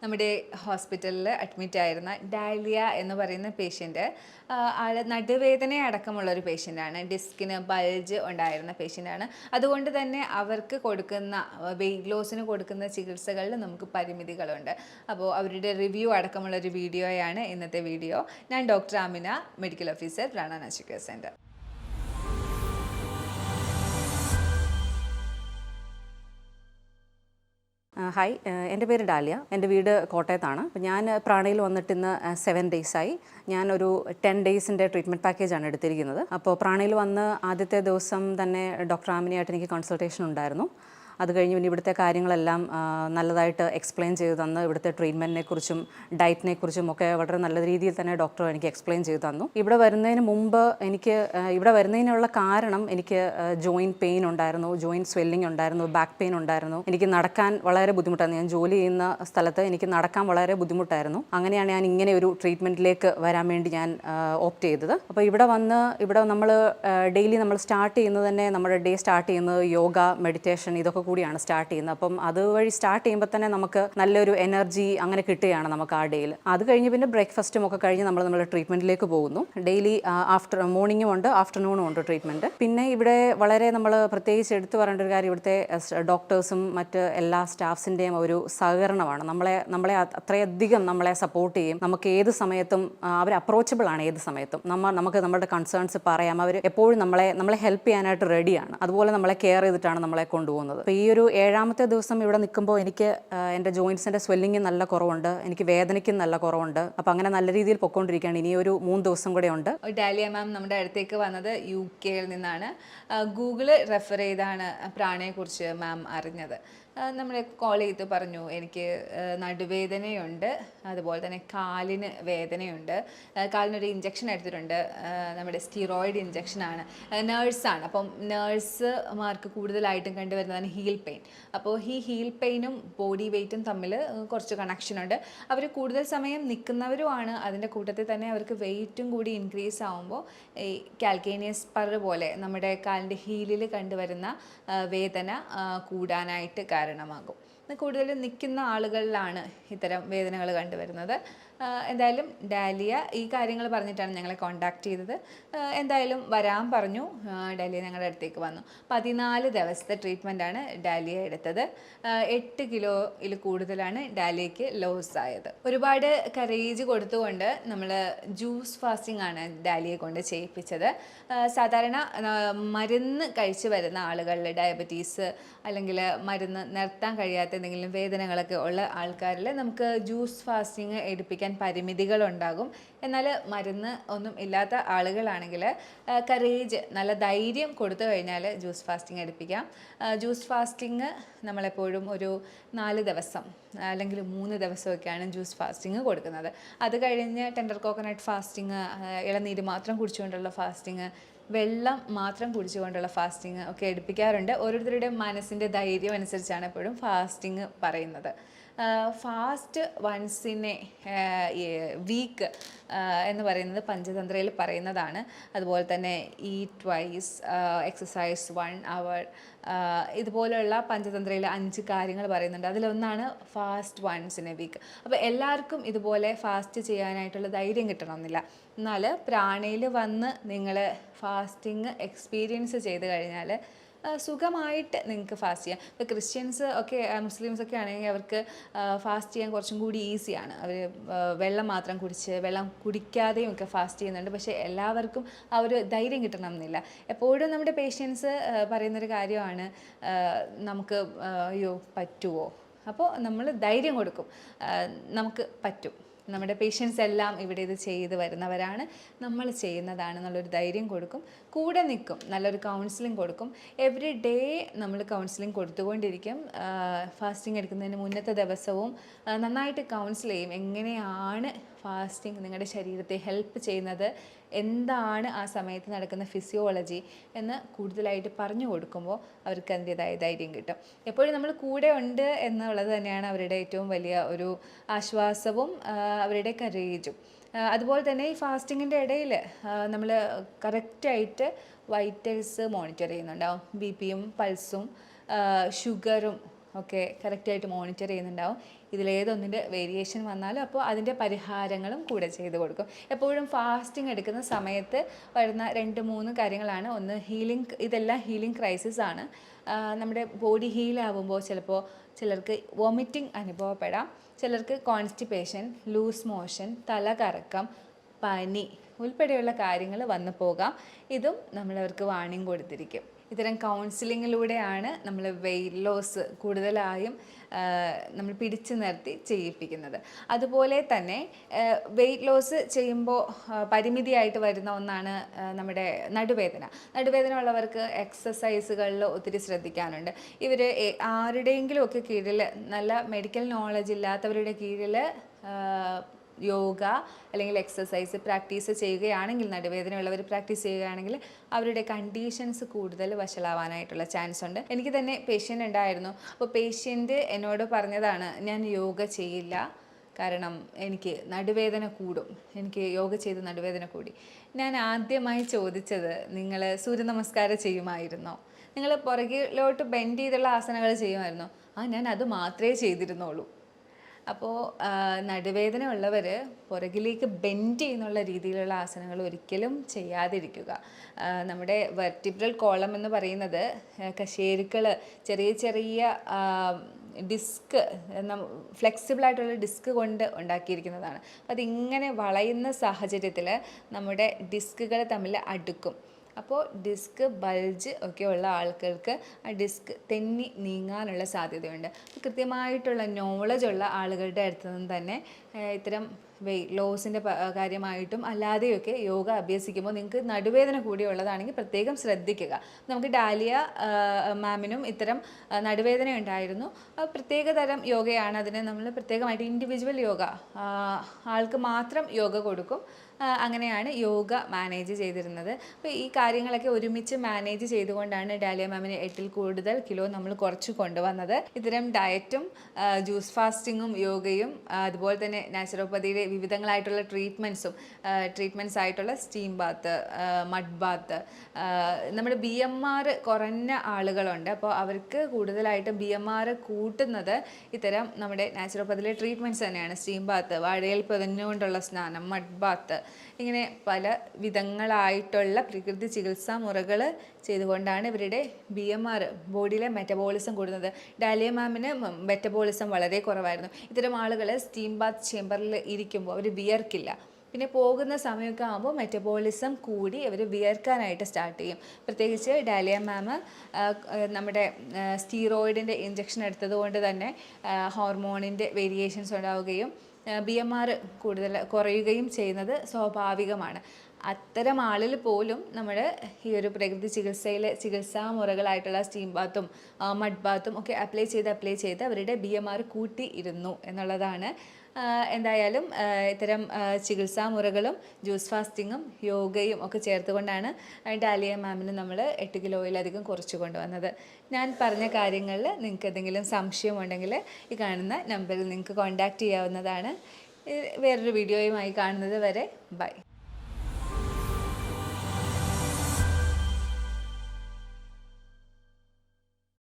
നമ്മുടെ ഹോസ്പിറ്റലിൽ അഡ്മിറ്റ് ആയിരുന്ന ഡാലിയ എന്ന് പറയുന്ന പേഷ്യൻ്റ് ആൾ നടുവേദന അടക്കമുള്ള ഒരു പേഷ്യൻ്റാണ്. ഡിസ്കിന് ബൾജ് ഉണ്ടായിരുന്ന പേഷ്യൻ്റാണ്. അതുകൊണ്ട് തന്നെ അവർക്ക് കൊടുക്കുന്ന വെയിറ്റ് ലോസിന് കൊടുക്കുന്ന ചികിത്സകളിൽ നമുക്ക് പരിമിതികളുണ്ട്. അപ്പോൾ അവരുടെ റിവ്യൂ അടക്കമുള്ള ഒരു വീഡിയോയാണ് ഇന്നത്തെ വീഡിയോ. ഞാൻ doctor Amina, medical officer, Prana natural care centre. Hi, എൻ്റെ പേര് ഡാലിയ. എൻ്റെ വീട് കോട്ടയത്താണ്. അപ്പോൾ ഞാൻ പ്രാണയിൽ വന്നിട്ട് ഇന്ന് 7 ഡേയ്സായി. ഞാനൊരു 10 ഡേയ്സിൻ്റെ ട്രീറ്റ്മെൻറ്റ് പാക്കേജാണ് എടുത്തിരിക്കുന്നത്. അപ്പോൾ പ്രാണയിൽ വന്ന് ആദ്യത്തെ ദിവസം തന്നെ ഡോക്ടർ ആമിനിയായിട്ട് എനിക്ക് കൺസൾട്ടേഷൻ ഉണ്ടായിരുന്നു. അത് കഴിഞ്ഞ് പിന്നെ ഇവിടുത്തെ കാര്യങ്ങളെല്ലാം നല്ലതായിട്ട് എക്സ്പ്ലെയിൻ ചെയ്തു തന്നു. ഇവിടുത്തെ ട്രീറ്റ്മെൻറ്റിനെ കുറിച്ചും ഡയറ്റിനെ കുറിച്ചും ഒക്കെ വളരെ നല്ല രീതിയിൽ തന്നെ ഡോക്ടർ എനിക്ക് എക്സ്പ്ലെയിൻ ചെയ്തു തന്നു. ഇവിടെ വരുന്നതിന് മുമ്പ് ഇവിടെ വരുന്നതിനുള്ള കാരണം എനിക്ക് ജോയിൻറ്റ് പെയിൻ ഉണ്ടായിരുന്നു, ജോയിൻറ്റ് സ്വെല്ലിംഗ് ഉണ്ടായിരുന്നു, ബാക്ക് പെയിൻ ഉണ്ടായിരുന്നു. എനിക്ക് നടക്കാൻ വളരെ ബുദ്ധിമുട്ടായിരുന്നു. ഞാൻ ജോലി ചെയ്യുന്ന സ്ഥലത്ത് എനിക്ക് നടക്കാൻ വളരെ ബുദ്ധിമുട്ടായിരുന്നു. അങ്ങനെയാണ് ഞാൻ ഇങ്ങനെ ഒരു ട്രീറ്റ്മെൻറ്റിലേക്ക് വരാൻ വേണ്ടി ഞാൻ ഓപ്റ്റ് ചെയ്തത്. അപ്പോൾ ഇവിടെ നമ്മൾ ഡെയിലി നമ്മൾ സ്റ്റാർട്ട് ചെയ്യുന്നത് തന്നെ നമ്മുടെ ഡേ സ്റ്റാർട്ട് ചെയ്യുന്നത് യോഗ, മെഡിറ്റേഷൻ ഇതൊക്കെ കൂടിയാണ് സ്റ്റാർട്ട് ചെയ്യുന്നത്. അപ്പം അതുവഴി സ്റ്റാർട്ട് ചെയ്യുമ്പോൾ തന്നെ നമുക്ക് നല്ലൊരു എനർജി അങ്ങനെ കിട്ടുകയാണ് നമുക്ക് ആ ഡേയിൽ. അത് കഴിഞ്ഞ് പിന്നെ ബ്രേക്ക്ഫാസ്റ്റും ഒക്കെ കഴിഞ്ഞ് നമ്മൾ ട്രീറ്റ്മെൻറ്റിലേക്ക് പോകുന്നു. ഡെയിലി മോർണിംഗും ഉണ്ട്, ആഫ്റ്റർനൂണും ഉണ്ട് ട്രീറ്റ്മെൻറ്റ്. പിന്നെ ഇവിടെ വളരെ നമ്മൾ പ്രത്യേകിച്ച് എടുത്തു പറയേണ്ട ഒരു കാര്യം ഇവിടുത്തെ ഡോക്ടേഴ്സും മറ്റ് എല്ലാ സ്റ്റാഫ്സിൻ്റെയും ഒരു സഹകരണമാണ്. നമ്മളെ അത്രയധികം നമ്മളെ സപ്പോർട്ട് ചെയ്യും. നമുക്ക് ഏത് സമയത്തും അവർ അപ്രോച്ചബിൾ ആണ്. ഏത് സമയത്തും നമുക്ക് നമ്മുടെ കൺസേൺസ് പറയാം. അവർ എപ്പോഴും നമ്മളെ ഹെൽപ്പ് ചെയ്യാനായിട്ട് റെഡിയാണ്. അതുപോലെ നമ്മളെ കെയർ ചെയ്തിട്ടാണ് നമ്മളെ കൊണ്ടുപോകുന്നത്. അപ്പോൾ ഈ ഒരു 7ാമത്തെ ദിവസം ഇവിടെ നിൽക്കുമ്പോൾ എനിക്ക് എൻ്റെ ജോയിൻസിൻ്റെ സ്വെല്ലിംഗ് നല്ല കുറവുണ്ട്, എനിക്ക് വേദനയ്ക്കും നല്ല കുറവുണ്ട്. അപ്പോൾ അങ്ങനെ നല്ല രീതിയിൽ പൊയ്ക്കൊണ്ടിരിക്കുകയാണ്. ഇനി ഒരു 3 ദിവസം കൂടെ ഉണ്ട്. ഡാലിയ മാം നമ്മുടെ അടുത്തേക്ക് വന്നത് UK നിന്നാണ്. ഗൂഗിൾ റെഫർ ചെയ്താണ് പ്രാണയെക്കുറിച്ച് മാം അറിഞ്ഞത്. നമ്മളെ കോൾ ചെയ്ത് പറഞ്ഞു, എനിക്ക് നടുവേദനയുണ്ട്, അതുപോലെ തന്നെ കാലിന് വേദനയുണ്ട്, കാലിനൊരു ഇഞ്ചക്ഷൻ എടുത്തിട്ടുണ്ട്, നമ്മുടെ സ്റ്റിറോയിഡ് ഇഞ്ചക്ഷനാണ്, നേഴ്സാണ്. അപ്പം നേഴ്സുമാർക്ക് കൂടുതലായിട്ടും കണ്ടുവരുന്നതാണ് ഹീൽ പെയിൻ. അപ്പോൾ ഈ ഹീൽ പെയിനും ബോഡി വെയ്റ്റും തമ്മിൽ കുറച്ച് കണക്ഷനുണ്ട്. അവർ കൂടുതൽ സമയം നിൽക്കുന്നവരുമാണ്. അതിൻ്റെ കൂട്ടത്തിൽ തന്നെ അവർക്ക് വെയ്റ്റും കൂടി ഇൻക്രീസ് ആകുമ്പോൾ ഈ കാൽക്കേനിയസ് സ്പർ പോലെ നമ്മുടെ കാലിൻ്റെ ഹീലിൽ കണ്ടുവരുന്ന വേദന കൂടാനായിട്ട് കാരണമാകും. കൂടുതലും നിൽക്കുന്ന ആളുകളിലാണ് ഇത്തരം വേദനകൾ കണ്ടുവരുന്നത്. എന്തായാലും ഡാലിയ ഈ കാര്യങ്ങൾ പറഞ്ഞിട്ടാണ് ഞങ്ങളെ കോൺടാക്ട് ചെയ്തത്. എന്തായാലും വരാൻ പറഞ്ഞു. ഡാലിയ ഞങ്ങളുടെ അടുത്തേക്ക് വന്നു. 14 ദിവസത്തെ ട്രീറ്റ്മെൻറ്റാണ് ഡാലിയ എടുത്തത്. 8 കിലോയിൽ കൂടുതലാണ് ഡാലിയയ്ക്ക് ലോസ് ആയത്. ഒരുപാട് കറേജ് കൊടുത്തുകൊണ്ട് നമ്മൾ ജ്യൂസ് ഫാസ്റ്റിംഗ് ആണ് ഡാലിയെ കൊണ്ട് ചെയ്യിപ്പിച്ചത്. സാധാരണ മരുന്ന് കഴിച്ച് വരുന്ന ആളുകളിൽ ഡയബറ്റീസ് അല്ലെങ്കിൽ മരുന്ന് നിർത്താൻ കഴിയാത്ത എന്തെങ്കിലും വേദനകളൊക്കെ ഉള്ള ആൾക്കാരിൽ നമുക്ക് ജ്യൂസ് ഫാസ്റ്റിംഗ് എടുപ്പിക്കാൻ പരിമിതികളുണ്ടാകും. എന്നാൽ മരുന്ന് ഒന്നും ഇല്ലാത്ത ആളുകളാണെങ്കിൽ കറേജ്, നല്ല ധൈര്യം കൊടുത്തു കഴിഞ്ഞാൽ ജ്യൂസ് ഫാസ്റ്റിംഗ് എടുപ്പിക്കാം. ജ്യൂസ് ഫാസ്റ്റിംഗ് നമ്മളെപ്പോഴും ഒരു 4 ദിവസം അല്ലെങ്കിൽ 3 ദിവസമൊക്കെയാണ് ജ്യൂസ് ഫാസ്റ്റിംഗ് കൊടുക്കുന്നത്. അത് കഴിഞ്ഞ് ടെൻഡർ കോക്കനട്ട് ഫാസ്റ്റിംഗ്, ഇളനീര് മാത്രം കുടിച്ചുകൊണ്ടുള്ള ഫാസ്റ്റിംഗ്, വെള്ളം മാത്രം കുടിച്ചുകൊണ്ടുള്ള ഫാസ്റ്റിംഗ് ഒക്കെ എടുപ്പിക്കാറുണ്ട്. ഓരോരുത്തരുടെ മനസ്സിൻ്റെ ധൈര്യം അനുസരിച്ചാണ് എപ്പോഴും ഫാസ്റ്റിംഗ് പറയുന്നത്. Fast once in a week എന്ന് പറയുന്നത് പഞ്ചതന്ത്രയിൽ പറയുന്നതാണ്. അതുപോലെ തന്നെ ഈറ്റ് ട്വൈസ്, എക്സസൈസ് 1 hour, ഇതുപോലെയുള്ള പഞ്ചതന്ത്രയിൽ 5 കാര്യങ്ങൾ പറയുന്നുണ്ട്. അതിലൊന്നാണ് fast once in a week. അപ്പോൾ എല്ലാവർക്കും ഇതുപോലെ ഫാസ്റ്റ് ചെയ്യാനായിട്ടുള്ള ധൈര്യം കിട്ടണമെന്നില്ല. എന്നാൽ പ്രാണയിൽ വന്ന് നിങ്ങൾ ഫാസ്റ്റിംഗ് എക്സ്പീരിയൻസ് ചെയ്ത് കഴിഞ്ഞാൽ സുഖമായിട്ട് നിങ്ങൾക്ക് ഫാസ്റ്റ് ചെയ്യാം. ഇപ്പോൾ ക്രിസ്ത്യൻസ് ഒക്കെ, മുസ്ലിംസ് ഒക്കെ ആണെങ്കിൽ അവർക്ക് ഫാസ്റ്റ് ചെയ്യാൻ കുറച്ചും കൂടി ഈസിയാണ്. അവർ വെള്ളം മാത്രം കുടിച്ച്, വെള്ളം കുടിക്കാതെയും ഒക്കെ ഫാസ്റ്റ് ചെയ്യുന്നുണ്ട്. പക്ഷേ എല്ലാവർക്കും ആ ഒരു ധൈര്യം കിട്ടണമെന്നില്ല. എപ്പോഴും നമ്മുടെ പേഷ്യൻസ് പറയുന്നൊരു കാര്യമാണ്, നമുക്ക് അയ്യോ പറ്റുമോ? അപ്പോൾ നമ്മൾ ധൈര്യം കൊടുക്കും, നമുക്ക് പറ്റും, നമ്മുടെ പേഷ്യൻസ് എല്ലാം ഇവിടെ ഇത് ചെയ്ത് വരുന്നവരാണ്, നമ്മൾ ചെയ്യുന്നതാണെന്നുള്ളൊരു ധൈര്യം കൊടുക്കും, കൂടെ നിൽക്കും, നല്ലൊരു കൗൺസിലിംഗ് കൊടുക്കും. എവറി ഡേ നമ്മൾ കൗൺസിലിംഗ് കൊടുത്തുകൊണ്ടിരിക്കും. ഫാസ്റ്റിംഗ് എടുക്കുന്നതിന് മുന്നത്തെ ദിവസവും നന്നായിട്ട് കൗൺസിൽ ചെയ്യും. എങ്ങനെയാണ് ഫാസ്റ്റിംഗ് നിങ്ങളുടെ ശരീരത്തെ ഹെൽപ്പ് ചെയ്യുന്നത്, എന്താണ് ആ സമയത്ത് നടക്കുന്ന ഫിസിയോളജി എന്ന് കൂടുതലായിട്ട് പറഞ്ഞു കൊടുക്കുമ്പോൾ അവർക്ക് അതിൻ്റെതായ ധൈര്യം കിട്ടും. എപ്പോഴും നമ്മൾ കൂടെ ഉണ്ട് എന്നുള്ളത് തന്നെയാണ് അവരുടെ ഏറ്റവും വലിയ ഒരു ആശ്വാസവും അവരുടെ കറേജും. അതുപോലെ തന്നെ ഈ ഫാസ്റ്റിങ്ങിൻ്റെ ഇടയിൽ നമ്മൾ കറക്റ്റായിട്ട് വൈറ്റൽസ് മോണിറ്റർ ചെയ്യുന്നുണ്ടാവും. BP യും പൾസും ഷുഗറും ഒക്കെ കറക്റ്റായിട്ട് മോണിറ്റർ ചെയ്യുന്നുണ്ടാവും. ഇതിലേതൊന്നിൻ്റെ വേരിയേഷൻ വന്നാലും അപ്പോൾ അതിൻ്റെ പരിഹാരങ്ങളും കൂടെ ചെയ്ത് കൊടുക്കും. എപ്പോഴും ഫാസ്റ്റിംഗ് എടുക്കുന്ന സമയത്ത് വരുന്ന 2-3 കാര്യങ്ങളാണ്. ഒന്ന് ഹീലിംഗ്, ഇതെല്ലാം ഹീലിംഗ് ക്രൈസിസ് ആണ്. നമ്മുടെ ബോഡി ഹീലാവുമ്പോൾ ചിലപ്പോൾ ചിലർക്ക് വോമിറ്റിംഗ് അനുഭവപ്പെടാം, ചിലർക്ക് കോൺസ്റ്റിപ്പേഷൻ, ലൂസ് മോഷൻ, തലകറക്കം, പനി ഉൾപ്പെടെയുള്ള കാര്യങ്ങൾ വന്നു പോകാം. ഇതും നമ്മളവർക്ക് വാണിംഗ് കൊടുത്തിരിക്കും. ഇത്തരം കൗൺസിലിങ്ങിലൂടെയാണ് നമ്മൾ വെയിറ്റ് ലോസ് കൂടുതലായും നമ്മൾ പിടിച്ചു നിർത്തി ചെയ്യിപ്പിക്കുന്നത്. അതുപോലെ തന്നെ വെയിറ്റ് ലോസ് ചെയ്യുമ്പോൾ പരിമിതിയായിട്ട് വരുന്ന ഒന്നാണ് നമ്മുടെ നടുവേദന ഉള്ളവർക്ക് എക്സസൈസുകളിൽ ഒത്തിരി ശ്രദ്ധിക്കാനുണ്ട്. ഇവർ ആരുടെയെങ്കിലും ഒക്കെ കീഴിൽ, നല്ല മെഡിക്കൽ നോളജ് ഇല്ലാത്തവരുടെ കീഴിൽ യോഗ അല്ലെങ്കിൽ എക്സസൈസ് പ്രാക്ടീസ് ചെയ്യുകയാണെങ്കിൽ, നടുവേദനയുള്ളവർ പ്രാക്ടീസ് ചെയ്യുകയാണെങ്കിൽ അവരുടെ കണ്ടീഷൻസ് കൂടുതൽ വഷളാവാനായിട്ടുള്ള ചാൻസ് ഉണ്ട്. എനിക്ക് തന്നെ പേഷ്യൻ്റ് ഉണ്ടായിരുന്നു. അപ്പോൾ പേഷ്യൻ്റ് എന്നോട് പറഞ്ഞതാണ്, ഞാൻ യോഗ ചെയ്യില്ല, കാരണം എനിക്ക് നടുവേദന കൂടും, എനിക്ക് യോഗ ചെയ്ത് നടുവേദന കൂടി. ഞാൻ ആദ്യമായി ചോദിച്ചത്, നിങ്ങൾ സൂര്യനമസ്കാരം ചെയ്യുമായിരുന്നോ? നിങ്ങൾ പുറകിലോട്ട് ബെൻഡ് ചെയ്തുള്ള ആസനങ്ങൾ ചെയ്യുമായിരുന്നോ? ഞാൻ അത് മാത്രമേ ചെയ്തിരുന്നുള്ളൂ. അപ്പോൾ നടുവേദന ഉള്ളവർ പുറകിലേക്ക് ബെൻഡ് ചെയ്യുന്നുള്ള രീതിയിലുള്ള ആസനങ്ങൾ ഒരിക്കലും ചെയ്യാതിരിക്കുക. നമ്മുടെ വെർട്ടിബ്രൽ കോളം എന്ന് പറയുന്നത് കശേരുക്കൾ, ചെറിയ ചെറിയ ഡിസ്ക്, ഫ്ലെക്സിബിളായിട്ടുള്ള ഡിസ്ക് കൊണ്ട് ഉണ്ടാക്കിയിരിക്കുന്നതാണ്. അപ്പോൾ അതിങ്ങനെ വളയുന്ന സാഹചര്യത്തിൽ നമ്മുടെ ഡിസ്കുകൾ തമ്മിൽ അടുക്കും. അപ്പോൾ ഡിസ്ക് ബൾജ് ഒക്കെ ഉള്ള ആൾക്കാർക്ക് ആ ഡിസ്ക് തെന്നി നീങ്ങാനുള്ള സാധ്യതയുണ്ട്. കൃത്യമായിട്ടുള്ള നോളജുള്ള ആളുകളുടെ അടുത്ത് നിന്ന് തന്നെ ഇത്തരം വെയിറ്റ് ലോസിൻ്റെ കാര്യമായിട്ടും അല്ലാതെയൊക്കെ യോഗ അഭ്യസിക്കുമ്പോൾ നിങ്ങൾക്ക് നടുവേദന കൂടിയുള്ളതാണെങ്കിൽ പ്രത്യേകം ശ്രദ്ധിക്കുക. നമുക്ക് ഡാലിയ മാമിനും ഇത്തരം നടുവേദന ഉണ്ടായിരുന്നു. പ്രത്യേക തരം യോഗയാണ്, അതിന് നമ്മൾ പ്രത്യേകമായിട്ട് ഇൻഡിവിജ്വൽ യോഗ, ആൾക്ക് മാത്രം യോഗ കൊടുക്കും. അങ്ങനെയാണ് യോഗ മാനേജ് ചെയ്തിരുന്നത്. അപ്പോൾ ഈ കാര്യങ്ങളൊക്കെ ഒരുമിച്ച് മാനേജ് ചെയ്തുകൊണ്ടാണ് ഡാലിയ മാമിന് 8-ൽ കൂടുതൽ കിലോ നമ്മൾ കുറച്ച് കൊണ്ടുവന്നത്. ഇത്തരം ഡയറ്റും ജ്യൂസ് ഫാസ്റ്റിങ്ങും യോഗയും അതുപോലെ തന്നെ നാച്ചുറോപ്പതിയുടെ വിവിധങ്ങളായിട്ടുള്ള ട്രീറ്റ്മെൻറ്റ്സ് ആയിട്ടുള്ള സ്റ്റീം ബാത്ത്, മഡ് ബാത്ത്, നമ്മുടെ BMR കുറഞ്ഞ ആളുകളുണ്ട്. അപ്പോൾ അവർക്ക് കൂടുതലായിട്ട് BMR കൂട്ടുന്നത് ഇത്തരം നമ്മുടെ നാച്ചുറോപ്പതിയിലെ ട്രീറ്റ്മെൻറ്റ്സ് തന്നെയാണ്. സ്റ്റീം ബാത്ത്, വാഴയിൽ പൊതിഞ്ഞുകൊണ്ടുള്ള സ്നാനം, മഡ് ബാത്ത്, ഇങ്ങനെ പല വിധങ്ങളായിട്ടുള്ള പ്രകൃതി ചികിത്സാ മുറകൾ ചെയ്തുകൊണ്ടാണ് ഇവരുടെ BMR, ബോഡിയിലെ മെറ്റബോളിസം കൂടുന്നത്. ഡാലിയ മാമിന് മെറ്റബോളിസം വളരെ കുറവായിരുന്നു. ഇത്തരം ആളുകൾ സ്റ്റീം ബാത്ത് ചേമ്പറിൽ ഇരിക്കുമ്പോൾ അവർ വിയർക്കില്ല. പിന്നെ പോകുന്ന സമയമൊക്കെ ആകുമ്പോൾ മെറ്റബോളിസം കൂടി അവർ വിയർക്കാനായിട്ട് സ്റ്റാർട്ട് ചെയ്യും. പ്രത്യേകിച്ച് ഡാലിയ മാം നമ്മുടെ സ്റ്റീറോയിഡിൻ്റെ ഇഞ്ചക്ഷൻ എടുത്തതുകൊണ്ട് തന്നെ ഹോർമോണിൻ്റെ വേരിയേഷൻസ് ഉണ്ടാവുകയും BMR കൂടുതൽ കുറയുകയും ചെയ്യുന്നത് സ്വാഭാവികമാണ്. അത്തരം ആളിൽ പോലും നമ്മൾ ഈ ഒരു പ്രകൃതി ചികിത്സാ മുറകളായിട്ടുള്ള സ്റ്റീം ബാത്തും മഡ് ബാത്തും ഒക്കെ അപ്ലൈ ചെയ്ത് അവരുടെ BMR കൂട്ടിയിരുന്നു എന്നുള്ളതാണ്. എന്തായാലും ഇത്തരം ചികിത്സാ മുറകളും ജ്യൂസ് ഫാസ്റ്റിങ്ങും യോഗയും ഒക്കെ ചേർത്തുകൊണ്ടാണ് ഡാലിയ മാമിന് നമ്മൾ 8 കിലോയിലധികം കുറച്ച് കൊണ്ടുവന്നത്. ഞാൻ പറഞ്ഞ കാര്യങ്ങളിൽ നിങ്ങൾക്ക് എന്തെങ്കിലും സംശയമുണ്ടെങ്കിൽ ഈ കാണുന്ന നമ്പറിൽ നിങ്ങൾക്ക് കോൺടാക്റ്റ് ചെയ്യാവുന്നതാണ്. വേറൊരു വീഡിയോയുമായി കാണുന്നത് വരെ ബൈ.